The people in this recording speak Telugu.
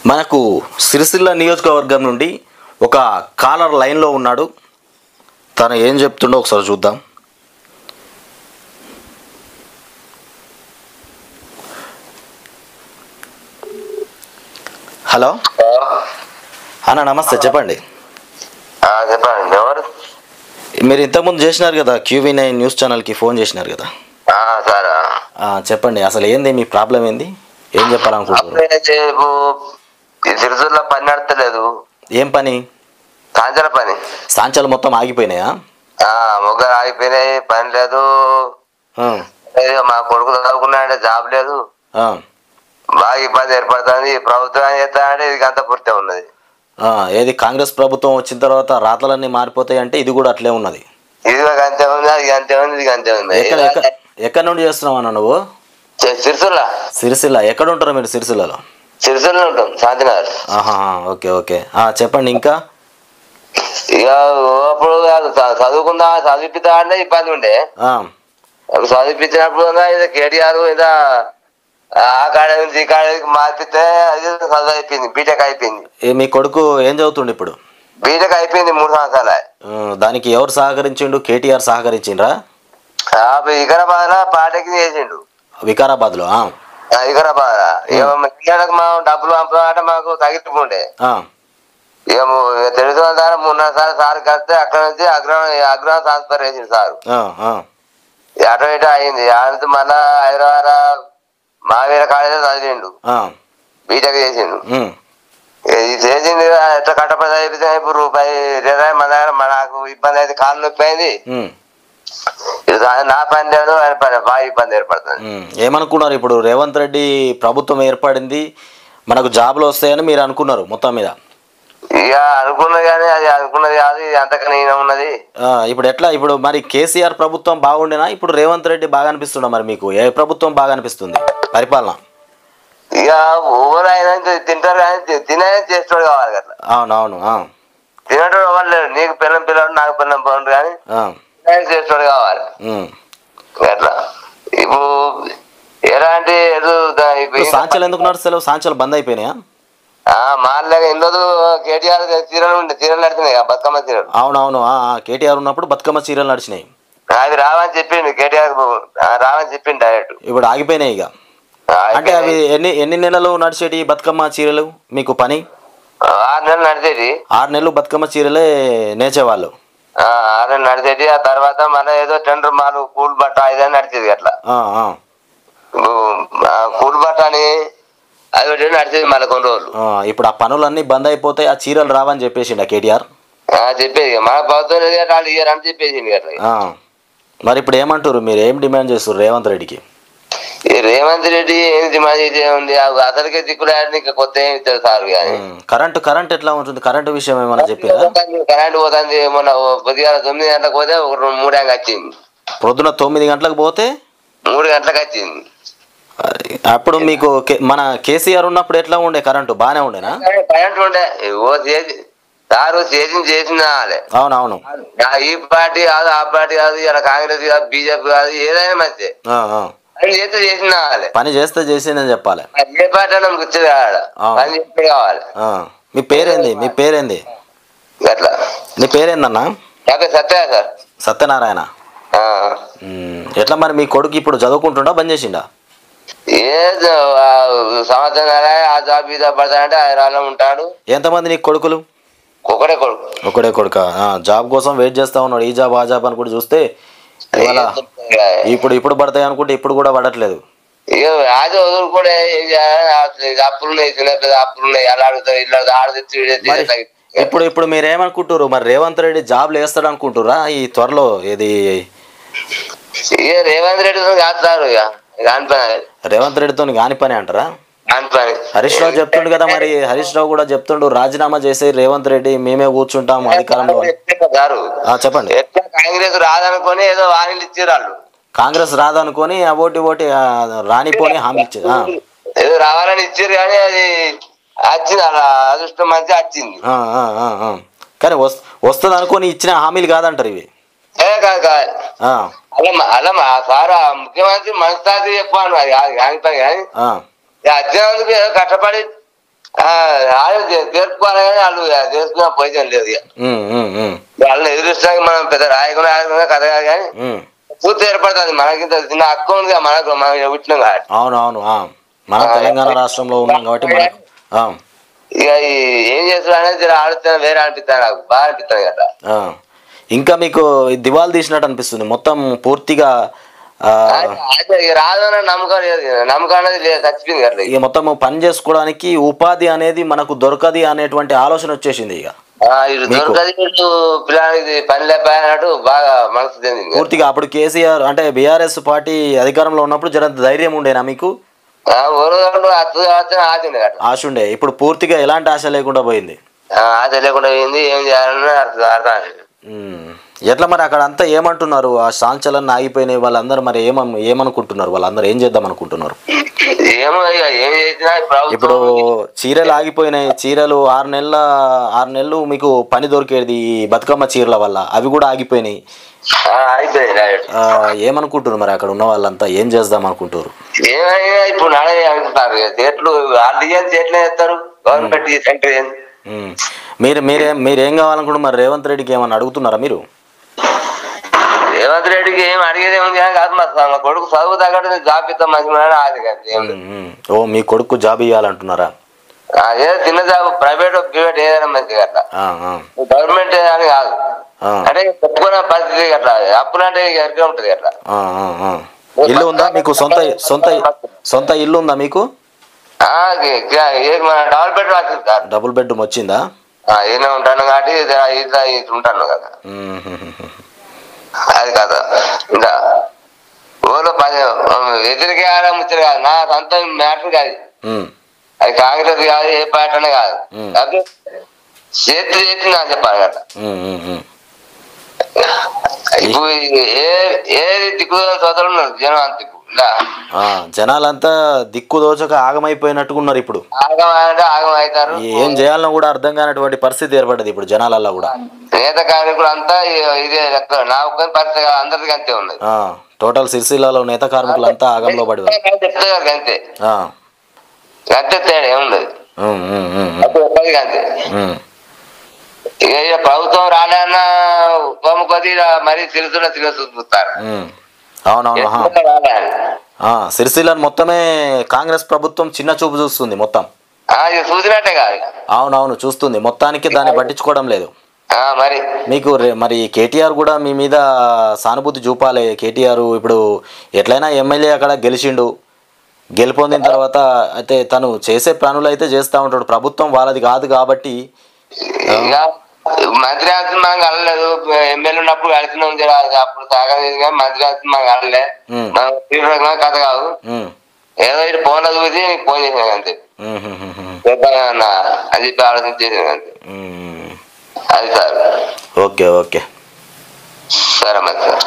మనకు సిరిసిల్ల నియోజకవర్గం నుండి ఒక కాలర్ లైన్లో ఉన్నాడు. తను ఏం చెప్తుండో ఒకసారి చూద్దాం. హలో అన్న, నమస్తే. చెప్పండి. చెప్పండి. ఎవరు? మీరు ఇంతకుముందు చేసినారు కదా, QV9 న్యూస్ ఛానల్కి ఫోన్ చేసినారు కదా. సార్ చెప్పండి, అసలు ఏంది మీ ప్రాబ్లం, ఏంది, ఏం చెప్పాలనుకుంటున్నారు? సిరిసిల్ల పని నడతలేదు. ఏం పని? సాంచాల పని. సాంచాలు మొత్తం ఆగిపోయినాయా? ముగ్గురు ఆగిపోయినాయి, పని లేదు. మా కొడుకు చదువుకున్నాడంటే జాబ్ లేదు. బాగా ఇబ్బంది ఏర్పడుతుంది. ప్రభుత్వం చేస్తా అంటే ఇది అంత పూర్తి ఉన్నది. ఏది కాంగ్రెస్ ప్రభుత్వం వచ్చిన తర్వాత రాతలన్నీ మారిపోతాయి అంటే ఇది కూడా అట్లే ఉన్నది. ఇది అంతే ఉంది, అది అంతే ఉంది, ఇది అంతే ఉంది. ఎక్కడి నుండి చేస్తున్నావు అన్న నువ్వు? సిరిసిల్ల. సిరిసిల్ల ఎక్కడ ఉంటారు మీరు? సిరిసిల్లలో? సిరిసిల్ల ఉంటాం, శాంతినగర్. ఓకే ఓకే, చెప్పండి. ఇంకా ఇక అప్పుడు చదివిపిస్తా అంటే ఇబ్బంది ఉండే. చదివిపించినప్పుడు కేటీఆర్ ఇదా ఆ కాడ నుంచి ఈ కాడకి మార్పితే అది చదువు అయిపోయింది, బీటెక్ అయిపోయింది. మీ కొడుకు ఏం చదువుతుండు ఇప్పుడు? బీటెక్ అయిపోయింది 3 సంవత్సరాలు. దానికి ఎవరు సహకరించిండు? కేటీఆర్ సహకరించిండ్రా? వికారాబాద్ లో పాటకి చేసిండు. వికారాబాద్ లో? వికారాబాద్ మా డబ్బులు పంపాలంటే మాకు తగ్గిపోండే. ఇక తెలుసు ద్వారా 3 సార్లు సార్ కలిస్తే అక్కడ నుంచి అగ్రహం ట్రాన్స్ఫర్ చేసిండు సార్. అటు ఇటు అయింది. ఆడితే మళ్ళా హైదరాబాద్ మావేర కాలేజీ చదివిండు, బీటెక్ చేసిండు. ఇది చేసింది ఎట్లా కట్టపడి చదివితే ఇప్పుడు రూపాయి మన దగ్గర నాకు ఇబ్బంది అయితే, కాలు నొప్పి అయింది. నా పని లేదు, ఆయన పని బాగా ఇబ్బంది ఏర్పడుతుంది. ఏమనుకున్నారు ఇప్పుడు? రేవంత్ రెడ్డి ప్రభుత్వం ఏర్పడింది, మనకు జాబ్లు వస్తాయని మీరు అనుకున్నారు మొత్తం మీద? ఇక అనుకున్నది కానీ అది అనుకున్నది కాదు, ఇది అంతకన్నా ఈయన ఉన్నది. ఇప్పుడు ఎట్లా? ఇప్పుడు మరి కేసీఆర్ ప్రభుత్వం బాగుండేనా, ఇప్పుడు రేవంత్ రెడ్డి బాగా అనిపిస్తుందా? మరి మీకు ఏ ప్రభుత్వం బాగా అనిపిస్తుంది పరిపాలన? ఇక ఊరు ఆయన తింటారు కానీ తినే చేస్తాడు కావాలి కదా. అవునవును, తినటోడు ఎవరు లేడు. నీకు పిల్లం పిల్లడు, నాకు పిల్లం పిల్లడు కానీ చేస్తాడు కావాలి అట్లా. ఇప్పుడు ఎలాంటి సాంచలు ఎందుకు నడుస్తలేవు? సాంచలు బంద్ అయిపోయినాయా? మాల్లాగా ఇందులో కేటీఆర్ చీరలు ఉండే, చీరలు నడిచినాయి, బతుకమ్మ చీరలు. అవునవును, కేటీఆర్ ఉన్నప్పుడు బతుకమ్మ చీరలు నడిచినాయి. అది రావని చెప్పిండు కేటీఆర్, రావని చెప్పిండు డైరెక్ట్. ఇప్పుడు ఆగిపోయినాయి ఇక. అంటే అవి ఎన్ని నెలలు నడిచేటి బతుకమ్మ చీరలు మీకు పని? 6 నెలలు నడిచేది. 6 నెలలు బతుకమ్మ చీరలే నేర్చేవాళ్ళు. 6 నెలలు నడిచేది. ఆ తర్వాత మన ఏదో టెండర్ మాలు కూల్ బట్ట ఇదని నడిచేది అట్లా. కూల్ బట్ట అని అది నడిచేది మళ్ళీ కొన్ని రోజులు. ఇప్పుడు ఆ పనులన్నీ బంద్ అయిపోతాయి, ఆ చీరలు రావని చెప్పేసిండు కేటీఆర్. చెప్పేది మన ప్రభుత్వం వాళ్ళు ఇయ్యారని చెప్పేసింది అట్లా. మరి ఇప్పుడు ఏమంటారు? మీరు ఏం డిమాండ్ చేస్తారు రేవంత్ రెడ్డికి? రేవంత్ రెడ్డి ఏం డిమాండ్ చేసే ఉంది? అసలుకే దిక్కులేని ఇంకా కొత్త ఏమి ఇస్తారు సార్. కానీ కరెంట్ ఎట్లా ఉంటుంది? కరెంటు విషయం ఏమన్నా చెప్పారా? కరెంట్ పోతుంది. మొన్న పొద్దుగాల 9 గంటలకు పోతే 3 గంటలకు వచ్చింది. పొద్దున 9 గంటలకు పోతే 3 గంటలకు వచ్చింది. అప్పుడు మీకు మన కేసీఆర్ ఉన్నప్పుడు ఎట్లా ఉండే? కరెంటు బాగానే ఉండేనా? కరెంట్ ఉండే. సారు చేసిన అవునవును. ఈ పార్టీ కాదు, ఆ పార్టీ కాదు, ఇలా కాంగ్రెస్ కాదు, బీజేపీ కాదు, ఏదైనా మంచి పని చేస్తే చేసిందని చెప్పాలి. ఏ పార్టీ అన్నా కూర్చోదు పని చేస్తే కావాలి. మీ పేరేంది? మీ పేరేంది? అట్లా. నీ పేరేందన్నా? సత్య సార్. సత్యనారాయణ. ఎట్లా మరి మీ కొడుకు ఇప్పుడు చదువుకుంటుండా, బంద్ చేసిండా? ఏ సంవత్సరం ఆ జాబ్ ఈ జాబ్ పడతానంటే హైదరాబాద్లో ఉంటాడు. ఎంతమంది నీకు కొడుకులు? ఒకడే కొడుకు. జాబ్ కోసం వెయిట్ చేస్తా ఉన్నాడు. ఈ జాబ్ ఆ జాబ్ అనుకుంటే చూస్తే ఇవాళ ఇప్పుడు పడతాయి అనుకుంటే ఇప్పుడు కూడా పడట్లేదు. అది వదులు కూడా అప్పులున్నాయి, అప్పులున్నాయి, అలా అడుగుతారు, ఇల్లు ఆడుతుంది. ఇప్పుడు మీరేమనుకుంటారు మరి? రేవంత్ రెడ్డి జాబ్లు వేస్తాడు అనుకుంటురా ఈ త్వరలో? ఏది రేవంత్ రెడ్డితో కాస్తారు. రేవంత్ రెడ్డితో కాని పని అంటారా? హరీష్ రావు చెప్తుండు కదా, మరి హరీష్ రావు కూడా చెప్తుండు రాజీనామా చేసి రేవంత్ రెడ్డి మేమే కూర్చుంటాం అధికారంలో. చెప్పండి. కాంగ్రెస్ రాదనుకొని ఏదో హామీలు ఇచ్చారు వాళ్ళు. కాంగ్రెస్ రాదనుకొని ఓటి రానిపోని హామీ ఇచ్చారు. ఏదో రావాలని ఇచ్చారు కానీ అది వచ్చింది, అలా అదృష్టం మంచి వచ్చింది. కానీ వస్తుంది అనుకొని ఇచ్చిన హామీలు కాదంటారు ఇవి. అలా సార్ ముఖ్యమంత్రి మనస్తాది చెప్పాను, అది కాని పని కానీ వచ్చినందుకు ఏదో కష్టపడి తీర్చుకోవాలి కానీ వాళ్ళు చేసుకున్న పొజిషన్ లేదు. వాళ్ళని ఎదురుస్తానికి మనం పెద్ద రాయకుండా కథ కాదు కానీ పూర్తి ఏర్పడుతుంది. మనకింత చిన్న హక్కు ఉంది మనకు మనం పుట్టినాం కాబట్టి. అవునవును, మన తెలంగాణ రాష్ట్రంలో ఉన్నాం కాబట్టి మనకు ఇక ఏం చేస్తున్నా అనేది ఆడుతున్నా వేరే అనిపిస్తాను, నాకు బాగా అనిపిస్తాను కదా. ఇంకా మీకు దివాళి తీసినట్టు అనిపిస్తుంది మొత్తం పూర్తిగా. రాదన్న నమ్మకం లేదు, నమ్మకం అనేది లేదు, చచ్చిపోయింది కదా. ఇక మొత్తం పని చేసుకోవడానికి ఉపాధి అనేది మనకు దొరకది అనేటువంటి ఆలోచన వచ్చేసింది. ఇక దొరకది పిల్లలకి పని లేకపోయినట్టు బాగా మనసు చెందింది పూర్తిగా. అప్పుడు కేసీఆర్ అంటే బీఆర్ఎస్ పార్టీ అధికారంలో ఉన్నప్పుడు జర ధైర్యం ఉండేనా మీకు? ఆశ ఉండే. ఇప్పుడు పూర్తిగా ఎలాంటి ఆశ లేకుండా పోయింది. ఆశ లేకుండా పోయింది, ఏం చేయాలని అర్థం. ఎట్లా మరి అక్కడ అంతా ఏమంటున్నారు? ఆ సాంచలన్నీ ఆగిపోయినాయి, వాళ్ళందరూ మరి ఏమనుకుంటున్నారు? వాళ్ళందరూ ఏం చేద్దాం అనుకుంటున్నారు? ఇప్పుడు చీరలు ఆగిపోయినాయి, చీరలు 6 నెలలు మీకు పని దొరికేది బతుకమ్మ చీరల వల్ల, అవి కూడా ఆగిపోయినాయి. ఏమనుకుంటున్నారు మరి అక్కడ ఉన్న వాళ్ళంతా? ఏం చేద్దాం అనుకుంటారు? ఇప్పుడు అనుకుంటారు చెట్లు చేస్తారు గవర్నమెంట్ సెంటర్. మీరేం కావాలనుకుంటారు మరి? రేవంత్ రెడ్డికి ఏమన్నా అడుగుతున్నారా మీరు? రేవంత్ రెడ్డికి ఏం అడిగేది ఏముంది కాదు, మా కొడుకు చదువు తగ్గట్టు జాబ్ ఇస్తాం మంచి ఆది. ఓ మీ కొడుకు జాబ్ ఇవ్వాలంటున్నారా? అదే చిన్న జాబ్, ప్రైవేట్ ఏదైనా మంచిగా అట్లా, గవర్నమెంట్ అని కాదు. అంటే చెప్పుకునే పరిస్థితి అట్లా, అప్పులంటే ఎక్కడ ఉంటుంది అట్లా. ఇల్లు ఉందా మీకు? సొంత ఇల్లు ఉందా మీకు? డబుల్ బెడ్రూమ్ వచ్చిందా? ఈయన ఉంటాను కాబట్టి ఉంటాను కదా, అది కదా. ఇంకా ఊళ్ళో ఎదురుగా ముచ్చరు కాదు, నా సొంత మ్యాటర్ కాదు అది. కాంగ్రెస్ కాదు, ఏ పార్టీ అనే కాదు, అది చేతి చేసింది అని చెప్పాలి కదా. ఇప్పుడు ఏది దిక్కు సోదరులు ఉన్నారు జనం అంత దిక్కు, జనాలంతా దిక్కు దోచక ఆగమైపోయినట్టుగా ఉన్నారు. ఇప్పుడు ఆగమవుతారు, ఏం చేయాలన్నా కూడా అర్థం కానటువంటి పరిస్థితి ఏర్పడ్డది ఇప్పుడు జనాలల్లో కూడా. నేత కార్మికులు అంతా ఇదే లెక్క, నా ఒక్క పరిస్థితి అందరికి అంతే ఉన్నది. టోటల్ సిరిసిల్లలో నేత కార్మికులు అంతా ఆగంలో పడి చెప్తారు అంతే, అంతే తేడా ఏముండదు అంతే. ఇక ప్రభుత్వం రాలేనా కోమ కొద్ది మరీ చూస్తారు. అవునవును, సిరిసిల్లను మొత్తమే కాంగ్రెస్ ప్రభుత్వం చిన్న చూపు చూస్తుంది మొత్తం. చూసినట్టే కాదు, అవునవును చూస్తుంది, మొత్తానికి దాన్ని పట్టించుకోవడం లేదు. మరి మీకు మరి కేటీఆర్ కూడా మీ మీద సానుభూతి చూపాలి. కేటీఆర్ ఇప్పుడు ఎట్లయినా ఎమ్మెల్యే అక్కడ గెలిచిండు, గెలుపొందిన తర్వాత అయితే తను చేసే పనులు అయితే చేస్తూ ఉంటాడు. ప్రభుత్వం వాళ్ళది కాదు కాబట్టి మంత్రి ఆస్తి మనం కలలేదు, ఎమ్మెల్యే ఉన్నప్పుడు కలిసినాం, అప్పుడు తాగలేదు కానీ మంత్రి ఆస్తి మనం కలలే, కథ కాదు. ఏదో ఇటు ఫోన్లో చూసి నీకు ఫోన్ చేసినా అంతే, అని చెప్పి ఆలోచన చేసిన అంతే. అది సార్. ఓకే ఓకే, సరే మరి సార్.